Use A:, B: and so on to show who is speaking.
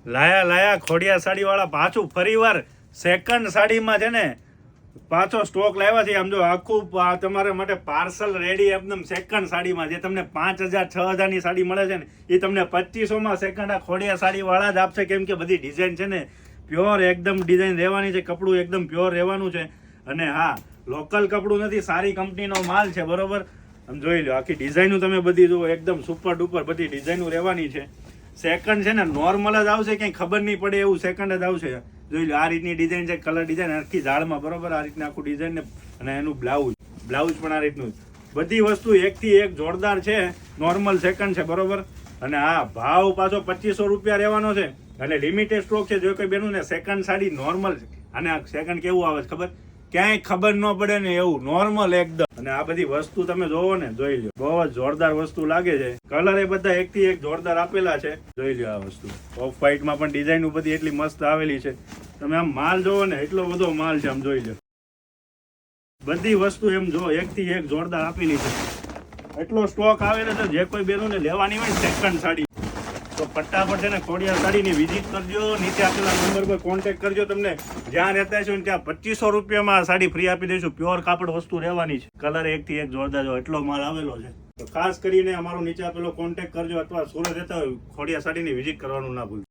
A: લાયા ખોડિયા સાડી વાળા પાછું ફરીવાર સેકન્ડ સાડીમાં છે ને પાછો સ્ટોક લાવ્યા છે. આમ જો આખું તમારા માટે પાર્સલ રેડી એકદમ સેકન્ડ સાડીમાં. જે તમને 5,000 6,000 ની સાડી મળે છે ને એ તમને 2500માં સેકન્ડ આ ખોડિયા સાડી વાળા જ આપશે. કેમ કે બધી ડિઝાઇન છે ને પ્યોર એકદમ ડિઝાઇન રહેવાની છે, કપડું એકદમ પ્યોર રહેવાનું છે. અને હા, લોકલ કપડું નથી, સારી કંપનીનો માલ છે, બરોબર. આમ જોઈ લો, આખી ડિઝાઇનો તમે બધી જુઓ, એકદમ સુપર ડુપર બધી ડિઝાઇનો રહેવાની છે. સેકન્ડ છે ને નોર્મલ જ આવશે, કંઈ ખબર નહીં પડે એવું સેકન્ડ જ આવશે. જોઈ લો, આ રીતની ડિઝાઇન છે, કલર ડિઝાઇન આખી ઝાડમાં, બરોબર. આ રીતની આખું ડિઝાઇન અને એનું બ્લાઉઝ પણ આ રીતનું. બધી વસ્તુ એકથી એક જોરદાર છે. નોર્મલ સેકન્ડ છે, બરોબર. અને આ ભાવ પાછો 2500 રૂપિયા રહેવાનો છે. અને લિમિટેડ સ્ટોક છે. જો કોઈ બેનું ને સેકન્ડ સાડી નોર્મલ છે, અને આ સેકન્ડ કેવું આવે છે ખબર, ક્યાંય ખબર ન પડે ને એવું નોર્મલ એકદમ. અને આ બધી વસ્તુ તમે જોવો ને, જોઈ લો, બહુ જ જોરદાર વસ્તુ લાગે છે. કલર એ બધા એકથી એક જોરદાર આપેલા છે. જોઈ લો આ વસ્તુ ઓફ વ્હાઈટમાં પણ ડિઝાઇન બધી એટલી મસ્ત આવેલી છે. તમે આમ માલ જોવો ને, એટલો બધો માલ છે. આમ જોઈ લો, બધી વસ્તુ એમ જો એકથી એક જોરદાર આપેલી છે. એટલો સ્ટોક આવેલો છે. જે કોઈ બેનું ને લેવાની હોય ને સેકન્ડ સાડી, તો ફટાફટ છે ને ખોડિયાર સાડીની વિઝિટ કરજો. નીચે આપેલા નંબર પર કોન્ટેક્ટ કરજો. તમને જ્યાં રહેતા છો ને ત્યાં 2500 રૂપિયામાં સાડી ફ્રી આપી દઈશું. પ્યોર કાપડ વસ્તુ રહેવાની છે. કલર એકથી એક જોરદાર જો એટલો માલ આવેલો છે. તો ખાસ કરીને અમારો નીચે આપેલો કોન્ટેક્ટ કરજો. અથવા સુરત રહેતા હોય ખોડિયાર સાડીની વિઝિટ કરવાનું ના ભૂલતા.